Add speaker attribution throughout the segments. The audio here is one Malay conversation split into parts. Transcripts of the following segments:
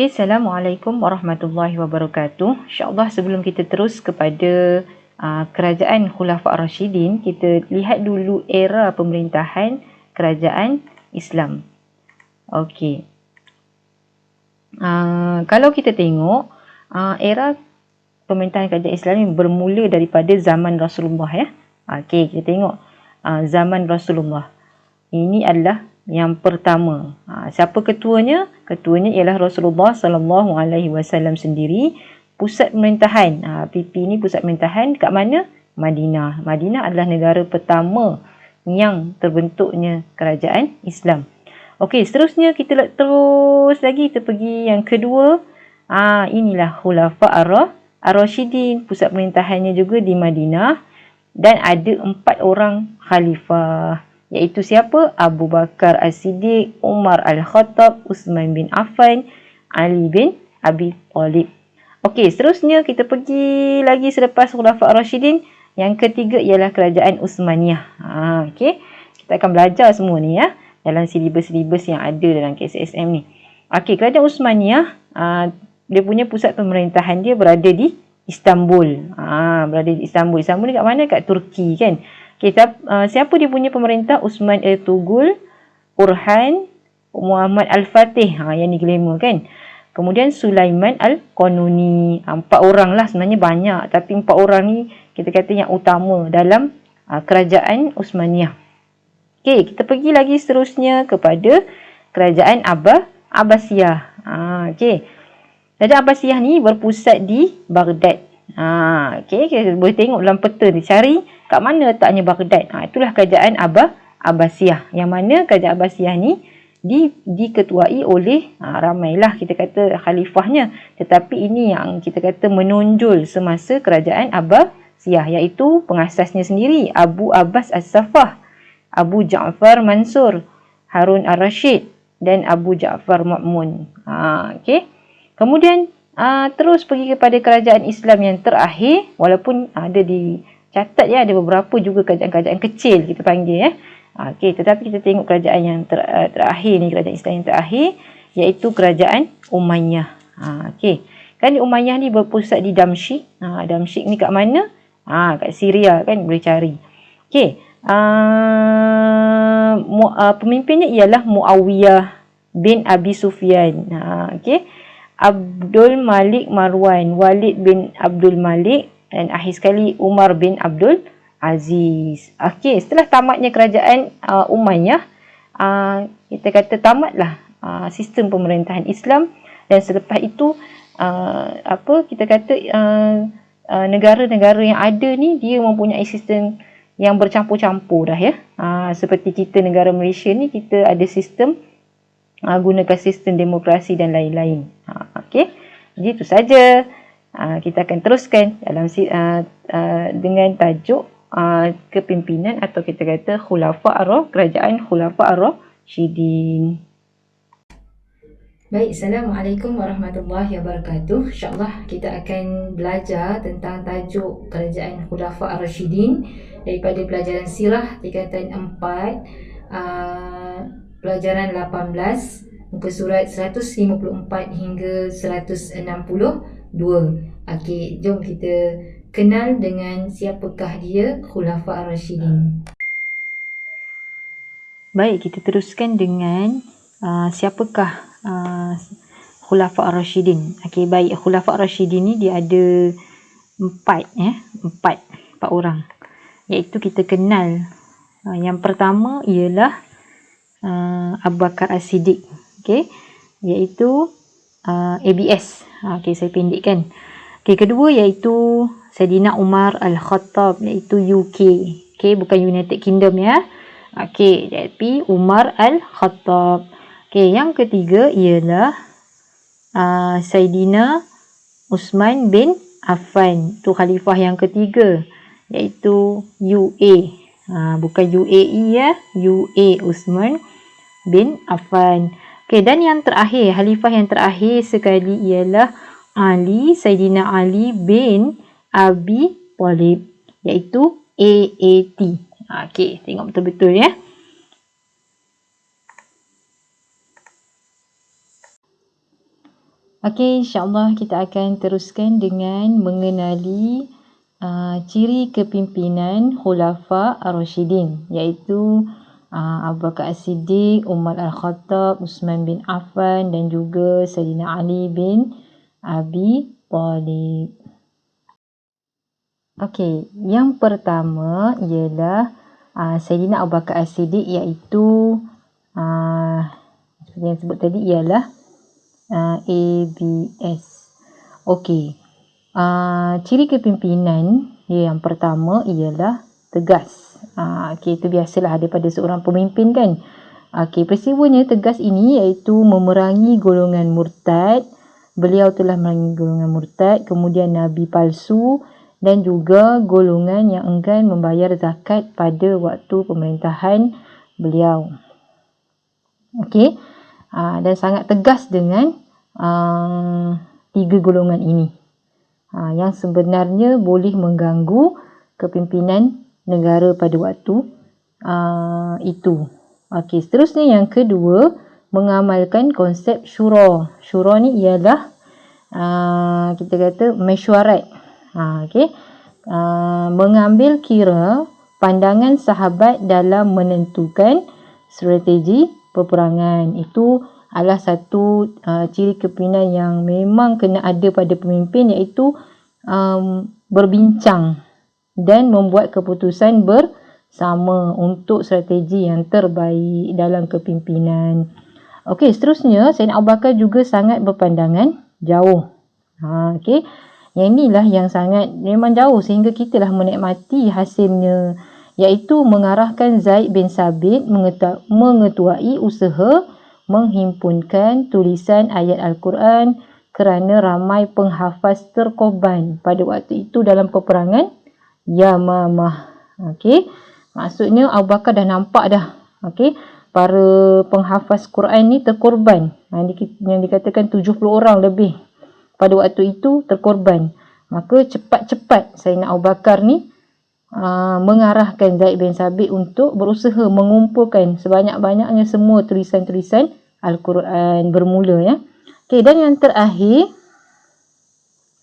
Speaker 1: Okay, Assalamualaikum warahmatullahi wabarakatuh. InsyaAllah sebelum kita terus kepada kerajaan Khulafa' Ar-Rasyidin, kita lihat dulu era pemerintahan kerajaan Islam. Okey. Kalau kita tengok, era pemerintahan kerajaan Islam ini bermula daripada zaman Rasulullah ya. Okey, kita tengok zaman Rasulullah. Ini adalah yang pertama. Siapa ketuanya? Ketuanya ialah Rasulullah sallallahu alaihi wasallam sendiri. Pusat pemerintahan, PP ni pusat pemerintahan kat mana? Madinah. Madinah adalah negara pertama yang terbentuknya kerajaan Islam. Okey, seterusnya kita terus lagi, kita pergi yang kedua. Inilah Khulafa' Ar-Rasyidin. Pusat pemerintahannya juga di Madinah dan ada 4 orang khalifah. Iaitu siapa? Abu Bakar As-Siddiq, Umar Al-Khattab, Uthman bin Affan, Ali bin Abi Thalib. Okey, seterusnya kita pergi lagi selepas Khulafa' Ar-Rasyidin. Yang ketiga ialah kerajaan Uthmaniyah. Okey, kita akan belajar semua ni ya, dalam silibus-silibus yang ada dalam KSSM ni. Okey, kerajaan Uthmaniyah, dia punya pusat pemerintahan dia berada di Istanbul. Berada di Istanbul. Istanbul ni kat mana? Kat Turki kan. Siapa dia punya pemerintah? Uthman Ertugrul, Orhan, Muhammad Al-Fatih. Yang ni glamour kan. Kemudian Sulaiman Al-Qanuni. 4 orang lah, sebenarnya banyak. Tapi 4 orang ni kita kata yang utama dalam kerajaan Uthmaniyah. Okey, kita pergi lagi seterusnya kepada kerajaan Abbasiyah. Okey. Kerajaan Abbasiyah ni berpusat di Baghdad. Okey, kita boleh tengok dalam peta ni, cari kat mana letaknya Baghdad. Itulah kerajaan Abbasiyah. Yang mana kerajaan Abbasiyah ni diketuai oleh ramailah kita kata khalifahnya, tetapi ini yang kita kata menonjol semasa kerajaan Abbasiyah, iaitu pengasasnya sendiri Abu Abbas As-Saffah, Abu Ja'far Mansur, Harun Ar-Rasyid dan Abu Ja'far Ma'mun. Okey. Kemudian terus pergi kepada kerajaan Islam yang terakhir, walaupun ada dicatat ya, ada beberapa juga kerajaan-kerajaan kecil kita panggil ya. Okey, tetapi kita tengok kerajaan yang terakhir ni, kerajaan Islam yang terakhir, iaitu kerajaan Umayyah. Okey. Kan Umayyah ni berpusat di Damsyik. Damsyik ni kat mana? Kat Syria kan, boleh cari. Okey. Pemimpinnya ialah Muawiyah bin Abi Sufyan. Okey. Abdul Malik Marwan, Walid bin Abdul Malik dan akhir sekali Umar bin Abdul Aziz. Okey, setelah tamatnya kerajaan Umayyah, kita kata tamatlah sistem pemerintahan Islam, dan selepas itu kita kata negara-negara yang ada ni dia mempunyai sistem yang bercampur-campur dah ya. Seperti kita negara Malaysia ni, kita ada sistem gunakan sistem demokrasi dan lain-lain. Okey. Jadi itu saja. Kita akan teruskan dalam dengan tajuk kepimpinan atau kita kata kerajaan Khulafa' Ar-Rasyidin.
Speaker 2: Baik, Assalamualaikum warahmatullahi wabarakatuh. InsyaAllah kita akan belajar tentang tajuk kerajaan Khulafa' Ar-Rasyidin daripada pelajaran sirah tingkatan 4, pelajaran 18, muka surat 154 hingga 162. Okey, jom kita kenal dengan siapakah dia Khulafa' Ar-Rasyidin.
Speaker 1: Baik, kita teruskan dengan siapakah Khulafa' Ar-Rasyidin. Okey, baik, Khulafa' Ar-Rasyidin ni dia ada 4 orang. Iaitu kita kenal, yang pertama ialah Abu Bakar As-Siddiq. Okey, iaitu ABS. Okey, saya pendekkan. Okey, kedua iaitu Saidina Umar Al-Khattab, iaitu UK. Okey, bukan United Kingdom ya. Okey, jadi Umar Al-Khattab. Okey, yang ketiga ialah Saidina Uthman bin Affan. Itu khalifah yang ketiga, iaitu UA. Bukan UAE ya, UA, Uthman bin Affan. Okey, dan yang terakhir, khalifah yang terakhir sekali ialah Saidina Ali bin Abi Thalib, iaitu AAT. Okey, tengok betul-betul ya. Okey, insya-Allah kita akan teruskan dengan mengenali ciri kepimpinan Khulafa Ar-Rasyidin, iaitu Abu Bakar As-Siddiq, Umar Al-Khattab, Uthman bin Affan dan juga Sayyidina Ali bin Abi Thalib. Okey, yang pertama ialah Sayyidina Abu Bakar As-Siddiq, iaitu seperti yang sebut tadi ialah ABS. Okey. Ciri kepimpinan dia yang pertama ialah tegas. Okey, itu biasalah daripada seorang pemimpin kan. Okey, peristiwanya tegas ini iaitu memerangi golongan murtad. Beliau telah memerangi golongan murtad, kemudian nabi palsu dan juga golongan yang enggan membayar zakat pada waktu pemerintahan beliau. Okey. Dan sangat tegas dengan tiga golongan ini yang sebenarnya boleh mengganggu kepimpinan negara pada waktu itu. Okey, seterusnya yang kedua, mengamalkan konsep syura. Syura ni ialah kita kata mesyuarat. Okey. Mengambil kira pandangan sahabat dalam menentukan strategi peperangan. Itu adalah satu ciri kepimpinan yang memang kena ada pada pemimpin, iaitu berbincang dan membuat keputusan bersama untuk strategi yang terbaik dalam kepimpinan. Okey, seterusnya Sayyidina Abu Bakar juga sangat berpandangan jauh. Okey. Yang inilah yang sangat memang jauh sehingga kita lah menikmati hasilnya, iaitu mengarahkan Zaid bin Sabit mengetuai usaha menghimpunkan tulisan ayat Al-Quran kerana ramai penghafaz terkorban pada waktu itu dalam peperangan Yamamah. Okey, maksudnya Abu Bakar dah nampak dah, okey, para penghafaz Quran ni terkorban. Yang dikatakan 70 orang lebih pada waktu itu terkorban. Maka cepat-cepat Sayyidina Abu Bakar ni mengarahkan Zaid bin Sabit untuk berusaha mengumpulkan sebanyak-banyaknya semua tulisan-tulisan Al-Quran bermula ya. Okey, dan yang terakhir,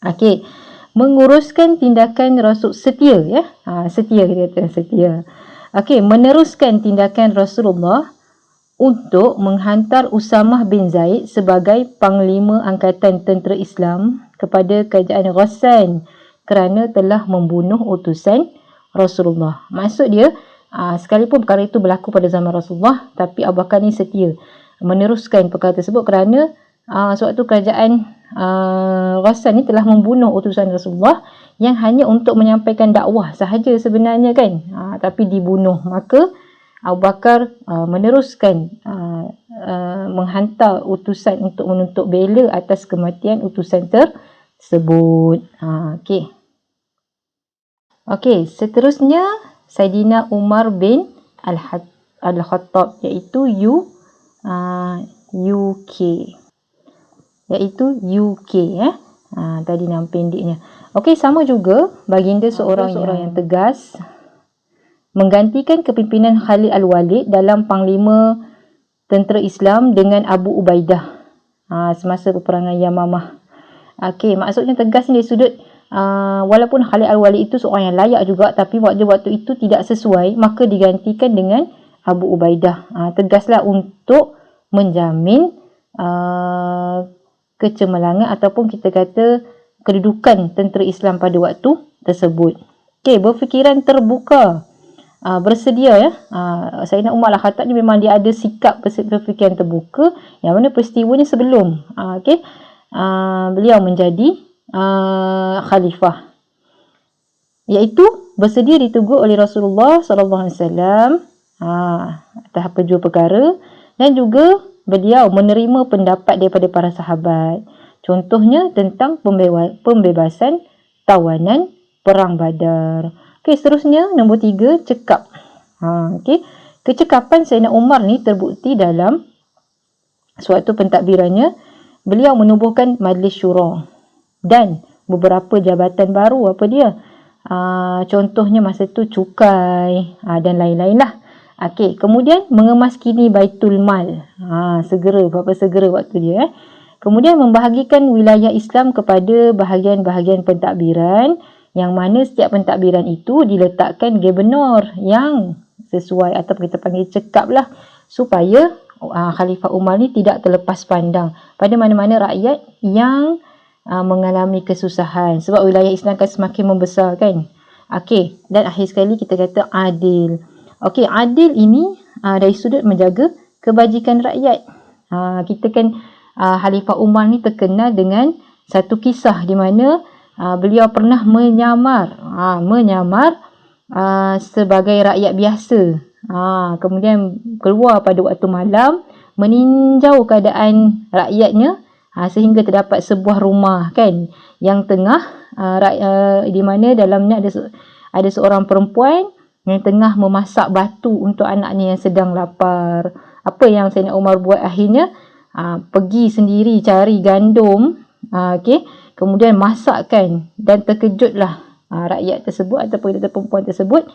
Speaker 1: okey, menguruskan tindakan Rasul setia ya. Setia, kita kata setia. Okey, meneruskan tindakan Rasulullah untuk menghantar Usamah bin Zaid sebagai panglima angkatan tentera Islam kepada kerajaan Ghassan kerana telah membunuh utusan Rasulullah. Maksud dia, sekalipun perkara itu berlaku pada zaman Rasulullah, tapi Abu Bakar ni setia meneruskan perkara tersebut kerana sewaktu kerajaan Ghassan ni telah membunuh utusan Rasulullah yang hanya untuk menyampaikan dakwah sahaja sebenarnya kan, tapi dibunuh. Maka Abu Bakar meneruskan menghantar utusan untuk menuntut bela atas kematian utusan tersebut. Okey. Okey, seterusnya Sayyidina Umar bin Al-Khattab, iaitu UK. Iaitu UK tadi nama pendeknya. Okey, sama juga baginda seorang yang tegas menggantikan kepimpinan Khalid Al-Walid dalam panglima tentera Islam dengan Abu Ubaidah semasa peperangan Yamamah. Okey, maksudnya tegas ni dari sudut walaupun Khalid Al-Walid itu seorang yang layak juga, tapi waktu itu tidak sesuai, maka digantikan dengan Abu Ubaidah. Tegaslah untuk menjamin kecemerlangan ataupun kita kata kedudukan tentera Islam pada waktu tersebut. Okey, berfikiran terbuka, bersedia ya. Sayyidina Umar Al-Khattab ni memang dia ada sikap berfikiran terbuka, yang mana peristiwanya sebelum beliau menjadi khalifah, iaitu bersedia ditegur oleh Rasulullah SAW atas apa-apa perkara, dan juga beliau menerima pendapat daripada para sahabat, contohnya tentang pembebasan tawanan perang Badar. Okey, seterusnya nombor 3, cekap. Okey, kecekapan Sayyidina Umar ni terbukti dalam suatu pentadbirannya. Beliau menubuhkan Majlis Syura dan beberapa jabatan baru contohnya masa tu cukai dan lain-lain lah. Okey, kemudian mengemas kini Baitul Mal. Segera waktu dia Kemudian membahagikan wilayah Islam kepada bahagian-bahagian pentadbiran, yang mana setiap pentadbiran itu diletakkan gubernur yang sesuai atau kita panggil cekap lah, supaya Khalifah Umar ni tidak terlepas pandang pada mana-mana rakyat yang mengalami kesusahan, sebab wilayah Islam akan semakin membesar kan. Okey, dan akhir sekali kita kata adil. Okey, adil ini dari sudut menjaga kebajikan rakyat. Kita kan Khalifah Umar ni terkenal dengan satu kisah di mana beliau pernah menyamar sebagai rakyat biasa. Kemudian keluar pada waktu malam meninjau keadaan rakyatnya, sehingga terdapat sebuah rumah kan yang tengah di mana dalamnya ada seorang perempuan yang tengah memasak batu untuk anaknya yang sedang lapar. Apa yang Sayyidina Umar buat akhirnya? Pergi sendiri cari gandum, kemudian masakkan, dan terkejutlah rakyat tersebut ataupun perempuan tersebut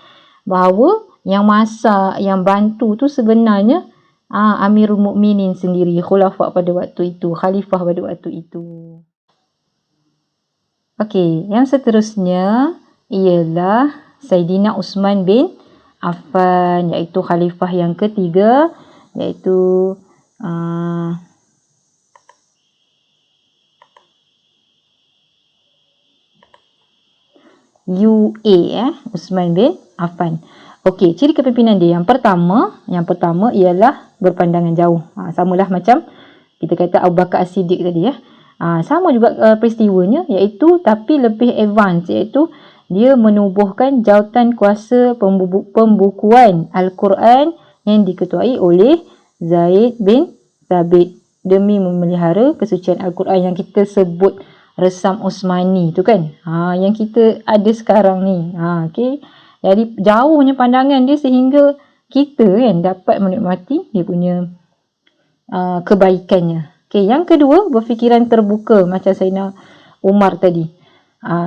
Speaker 1: bahawa yang masak, yang bantu tu sebenarnya Amirul Mukminin sendiri, khulafah pada waktu itu, khalifah pada waktu itu. Okey, yang seterusnya ialah Saidina Uthman bin Affan, iaitu khalifah yang ketiga, iaitu Uthman bin Affan. Okey, ciri kepimpinan dia yang pertama ialah berpandangan jauh. Samalah macam kita kata Abu Bakar As-Siddiq tadi ya. Sama juga peristiwanya, iaitu tapi lebih advance, iaitu dia menubuhkan jawatan kuasa pembukuan Al-Quran yang diketuai oleh Zaid bin Thabit demi memelihara kesucian Al-Quran yang kita sebut Resam Osmani tu kan. Yang kita ada sekarang ni. Okey. Jadi jauhnya pandangan dia sehingga kita kan dapat menikmati dia punya kebaikannya. Okey, yang kedua, berfikiran terbuka macam Sayyidina Umar tadi.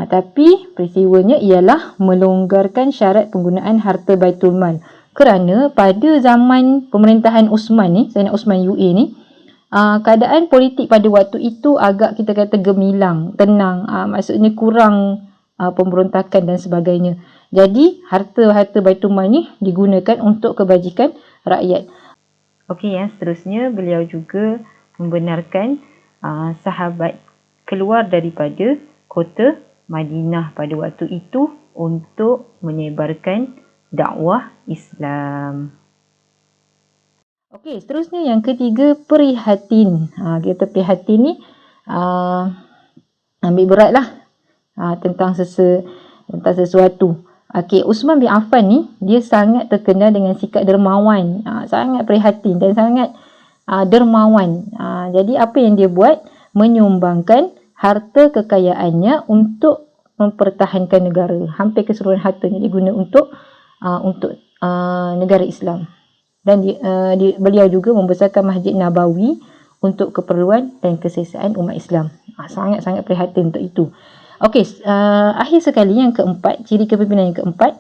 Speaker 1: Tapi peristiwanya ialah melonggarkan syarat penggunaan harta Baitul Mal. Kerana pada zaman pemerintahan Uthman ni, Sayyidina Uthman UA ni, keadaan politik pada waktu itu agak kita kata gemilang, tenang, maksudnya kurang pemberontakan dan sebagainya. Jadi harta Baitul Mal ni digunakan untuk kebajikan rakyat. Okey, yang seterusnya beliau juga membenarkan sahabat keluar daripada kota Madinah pada waktu itu untuk menyebarkan dakwah Islam. Okey, seterusnya yang ketiga, prihatin. Kita prihatin ni ambil beratlah tentang sesuatu. Okey, Uthman bin Affan ni dia sangat terkenal dengan sikap dermawan, sangat prihatin dan sangat dermawan. Jadi apa yang dia buat? Menyumbangkan harta kekayaannya untuk mempertahankan negara. Hampir keseluruhan hartanya diguna untuk negara Islam. Dan beliau juga membesarkan Masjid Nabawi untuk keperluan dan kesesiaan umat Islam. Sangat-sangat prihatin untuk itu. Okey, akhir sekali yang keempat, ciri kepimpinan yang keempat,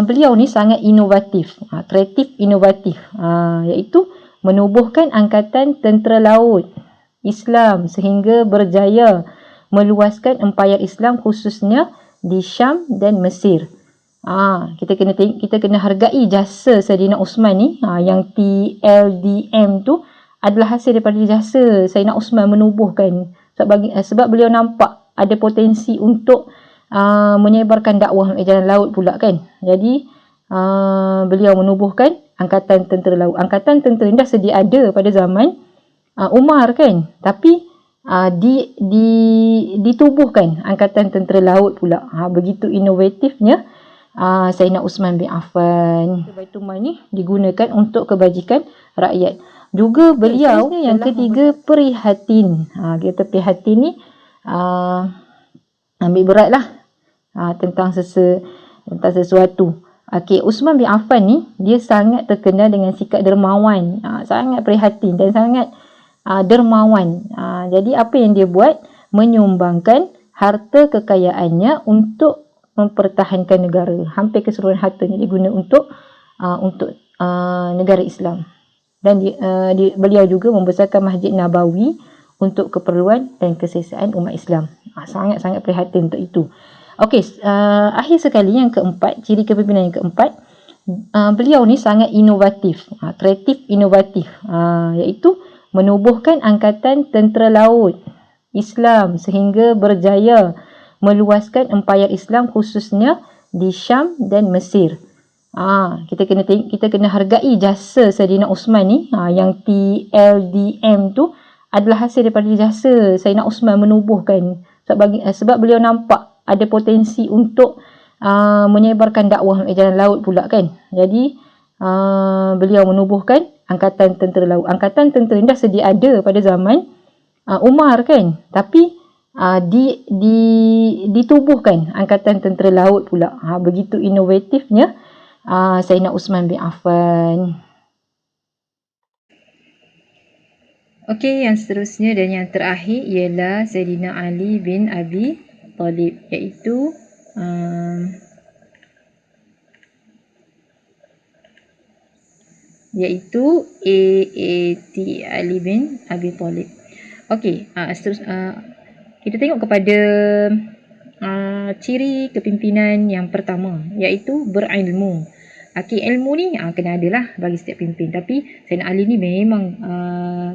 Speaker 1: beliau ni sangat inovatif, kreatif inovatif, iaitu menubuhkan angkatan tentera laut Islam sehingga berjaya meluaskan empayar Islam khususnya di Syam dan Mesir. Kita kena hargai jasa Saidina Uthman ni, yang TLDM tu adalah hasil daripada jasa Saidina Uthman menubuhkan, sebab beliau nampak ada potensi untuk menyebarkan dakwah melalui jalan laut pula kan. Jadi beliau menubuhkan angkatan tentera laut. Angkatan tentera ni dah sedia ada pada zaman Umar kan, tapi ditubuhkan angkatan tentera laut pula. Begitu inovatifnya Sayyidina Uthman bin Affan. Baitul Mal ni digunakan untuk kebajikan rakyat. Juga beliau yang ketiga, prihatin. Kita prihatin ni ambil beratlah tentang sesuatu. Okey, Uthman bin Affan ni dia sangat terkenal dengan sikap dermawan, sangat prihatin dan sangat dermawan. Jadi apa yang dia buat? Menyumbangkan harta kekayaannya untuk mempertahankan negara. Hampir keseluruhan hartanya diguna untuk negara Islam. Dan beliau juga membesarkan Masjid Nabawi untuk keperluan dan kesesiaan umat Islam. Sangat-sangat prihatin untuk itu. Okey, akhir sekali yang keempat, ciri kepimpinan yang keempat, beliau ni sangat inovatif, kreatif inovatif, iaitu menubuhkan angkatan tentera laut Islam sehingga berjaya meluaskan empayar Islam khususnya di Syam dan Mesir. Kita kena hargai jasa Saidina Osman ni, yang TLDM tu adalah hasil daripada jasa Saidina Osman menubuhkan, sebab beliau nampak ada potensi untuk menyebarkan dakwah melalui jalan laut pula kan. Jadi beliau menubuhkan angkatan tentera laut. Angkatan tentera ni dah sedia ada pada zaman Umar kan, tapi ditubuhkan angkatan tentera laut pula. Begitu inovatifnya Saidina Uthman bin Affan. Okey, yang seterusnya dan yang terakhir ialah Saidina Ali bin Abi Talib, iaitu AAT Ali bin Abi Talib. Okey, kita tengok kepada ciri kepimpinan yang pertama, iaitu berilmu. Ilmu ni kena adalah bagi setiap pimpin, tapi Saidina Ali ni memang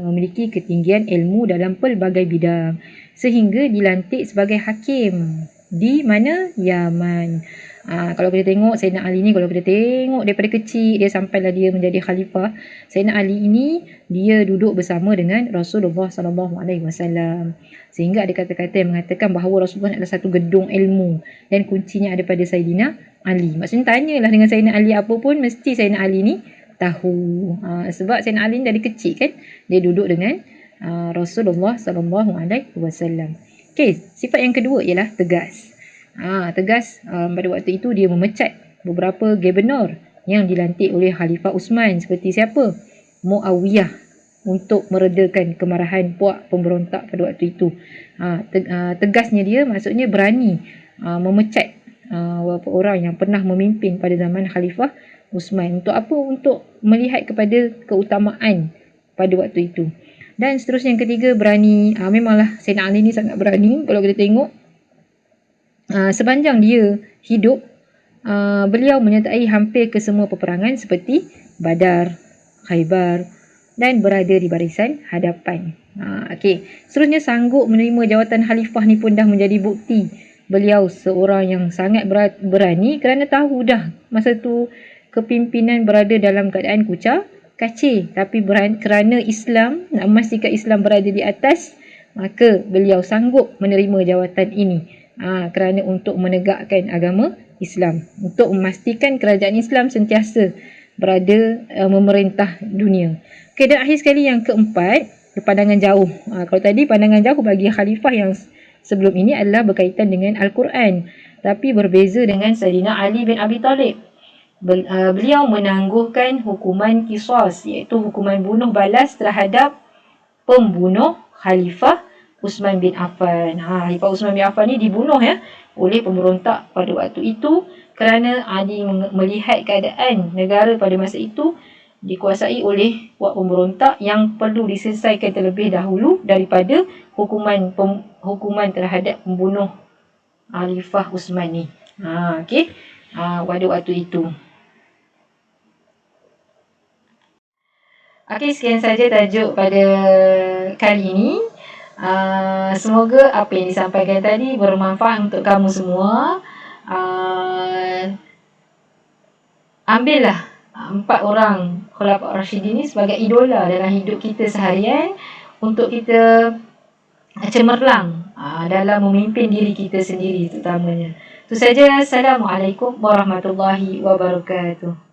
Speaker 1: memiliki ketinggian ilmu dalam pelbagai bidang sehingga dilantik sebagai hakim di mana? Yaman. Kalau kita tengok Saidina Ali ni, kalau kita tengok daripada kecil dia sampailah dia menjadi khalifah, Saidina Ali ini dia duduk bersama dengan Rasulullah SAW, sehingga ada kata-kata yang mengatakan bahawa Rasulullah adalah satu gedung ilmu dan kuncinya ada pada Saidina Ali. Maksudnya tanyalah dengan Saidina Ali apa pun, mesti Saidina Ali ni tahu. Sebab Saidina Ali ni dari kecil kan dia duduk dengan Rasulullah SAW. Okey, sifat yang kedua ialah tegas. Tegas pada waktu itu dia memecat beberapa gubernur yang dilantik oleh Khalifah Uthman, seperti siapa? Muawiyah, untuk meredakan kemarahan puak pemberontak pada waktu itu. Tegasnya dia maksudnya berani memecat beberapa orang yang pernah memimpin pada zaman Khalifah Uthman. Untuk apa? Untuk melihat kepada keutamaan pada waktu itu. Dan seterusnya yang ketiga, berani. Memanglah Saidina Ali ni sangat berani. Kalau kita tengok sepanjang dia hidup, beliau menyertai hampir ke semua peperangan seperti Badar, Khaybar, dan berada di barisan hadapan. Okey, seterusnya sanggup menerima jawatan khalifah ni pun dah menjadi bukti beliau seorang yang sangat berani, kerana tahu dah masa tu kepimpinan berada dalam keadaan kucar kacir, tapi kerana Islam, nak memastikan Islam berada di atas, maka beliau sanggup menerima jawatan ini. Kerana untuk menegakkan agama Islam, untuk memastikan kerajaan Islam sentiasa berada memerintah dunia. Okey, dan akhir sekali yang keempat, pandangan jauh. Kalau tadi pandangan jauh bagi khalifah yang sebelum ini adalah berkaitan dengan Al-Quran, tapi berbeza dengan Saidina Ali bin Abi Talib. Beliau menangguhkan hukuman qisas, iaitu hukuman bunuh balas terhadap pembunuh Khalifah Uthman bin Affan. Khalifah Uthman bin Affan ni dibunuh oleh pemberontak pada waktu itu, kerana Ali melihat keadaan negara pada masa itu dikuasai oleh puak pemberontak yang perlu diselesaikan terlebih dahulu daripada hukuman terhadap pembunuh Khalifah Uthman ni. Okey, pada waktu itu. Okey, sekian saja tajuk pada kali ini. Semoga apa yang disampaikan tadi bermanfaat untuk kamu semua. Ambillah 4 orang Khulafaur Rasyidin ini sebagai idola dalam hidup kita seharian, untuk kita cemerlang dalam memimpin diri kita sendiri terutamanya. Itu saja. Assalamualaikum warahmatullahi wabarakatuh.